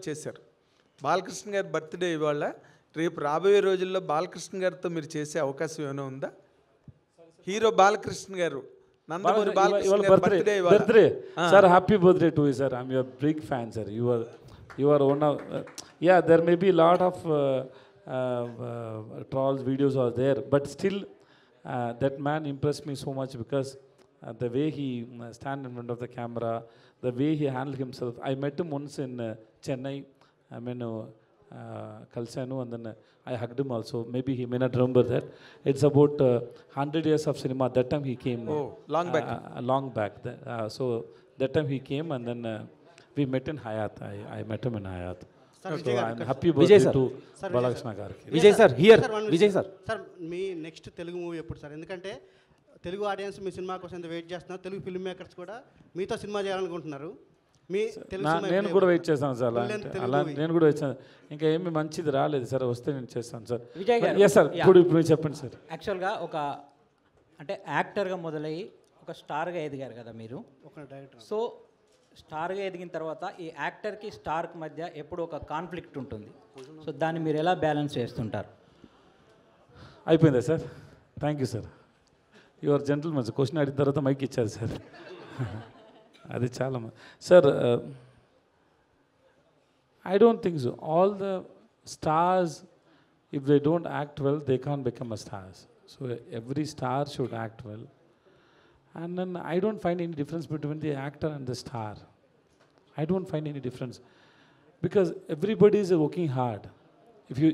చేశారు. బాలకృష్ణ గారి బర్త్డే ఇవాళ. రేపు రాబోయే రోజుల్లో బాలకృష్ణ గారితో మీరు చేసే అవకాశం ఏమైనా ఉందా? హీరో బాలకృష్ణ గారు, నందమూరి బాలకృష్ణ గారి బర్త్డే ఇవాళ. Sir, happy birthday to you, sir. I'm your big fan, sir. You are one of yeah. There may be a lot of trolls videos are there, but still that man impressed me so much because the way he stand in front of the camera, the way he handled himself. I met him once in Chennai. I mean, Kalsanu, and then I hugged him also. Maybe he may not remember that. It's about 100 years of cinema. That time he came. Oh, long back. Long back. So that time he came, and then we met in Hayat. I met him in Hayat. Sir, so I'm happy birthday to Balakrishna Garki. Vijay sir, here. Vijay sir. Sir me next Telugu movie ఎప్పుడు sir? ఎందుకంటే Telugu audience మీ cinema కోసం ఎంత wait చేస్తున్నారు. Telugu film makers కూడా మీతో cinema చేయాలనుకుంటున్నారు. మీ Telugu cinema నేను కూడా వెయిట్ చేస్తాను సార్. అలా నేను కూడా వచ్చాను. ఇంకా ఏమి మంచిది రాలేదు సార్. వస్తే నేను చేస్తాను సార్. విజయ్ గారు, ఎస్ సార్. ఇప్పుడు చెప్పండి సార్. యాక్చువల్గా ఒక అంటే యాక్టర్గా మొదలయ్యి ఒక స్టార్గా ఎదిగారు కదా మీరు. ఒక డైరెక్టర్. సో స్టార్గా ఎదిగిన తర్వాత ఈ యాక్టర్కి స్టార్కి మధ్య ఎప్పుడు ఒక కాన్ఫ్లిక్ట్ ఉంటుంది. సో దాన్ని మీరు ఎలా బ్యాలెన్స్ చేస్తుంటారు? అయిపోయిందా sir? Thank you sir. Your gentlemen. Question అడిగిన తర్వాత మైక్ ఇచ్చారు సార్. అది చాలా sir. I don't think so. All the stars, if they don't act well, they can become a stars. So every star should act well. And then I don't find any difference between the actor and the star. I don't find any difference because everybody is working hard.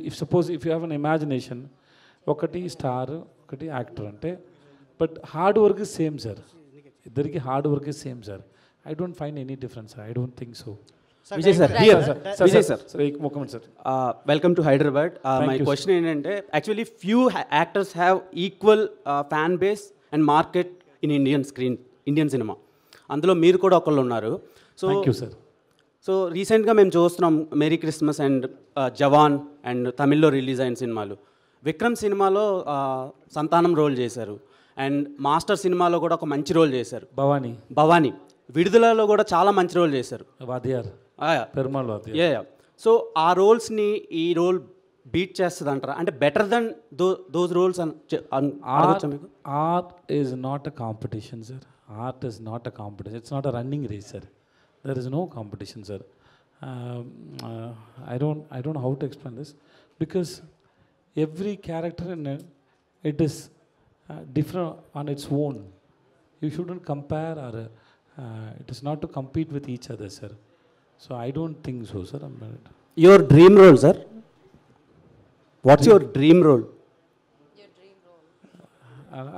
If suppose if you have an imagination, ఒకటి star ఒకటి actor అంటే, but hard work is same sir. ఇద్దరికి hard work is same sir. I don't find any difference. I don't think so. Vijay sir, here. Vijay sir. Sir, ek moment sir. Welcome to Hyderabad. My question ఏంటంటే, actually few actors have equal fan base and market in Indian cinema. అందులో మీరు కూడా ఒకళ్ళు ఉన్నారు. So thank you sir. So రీసెంట్గా మేము చూస్తున్నాం merry Christmas and Jawan and తమిళ్లో రిలీజ్ అయిన సినిమాలు. విక్రమ్ సినిమాలో సంతానం రోల్ చేశారు అండ్ మాస్టర్ సినిమాలో కూడా ఒక మంచి రోల్ చేశారు. భవానీ విడుదలలో కూడా చాలా మంచి రోల్ చేశారు. వాద్యార్ పెరుమాళ్ వాద్యార్. యా. సో ఆ రోల్స్ని ఈ రోల్ బీట్ చేస్తుంది అంటారా? అంటే బెటర్ దెన్ దోస్ రోల్స్ మీకు? Art is not a competition, sir. Art is not a competition. It's not a running race, sir. There is no competition, sir. I don't know how to explain this because every character in it is different on its own. You shouldn't compare, or it is not to compete with each other, sir. So I don't think so, sir. Your dream role, sir? What's your dream role?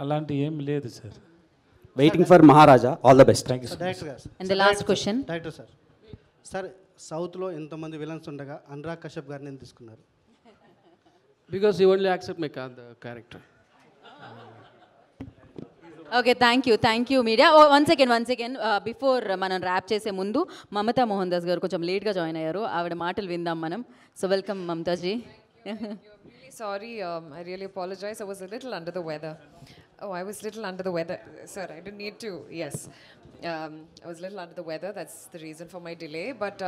అలాంటి ఏం లేదు sir. Waiting for Maharaja. All the best. Thank you director గారు. And the last question. Director sir. Sir, సౌత్లో ఎంతమంది villains ఉండగా అనురాగ్ కశ్యప్ గారిని ఎందుకు తీసుకున్నారు? Because he only accept my character. Okay, thank you media. One second. Before మనం ర్యాప్ చేసే ముందు మమతా మోహన్ దాస్ గారు కొంచెం లేట్గా జాయిన్ అయ్యారు. ఆవిడ మాటలు విందాం మనం. So welcome మమతాజీ. Sorry, I really apologize. I was a little under the weather. Oh, I was a little under the weather. Sir, I didn't need to. Yes. I was a little under the weather. That's the reason for my delay. But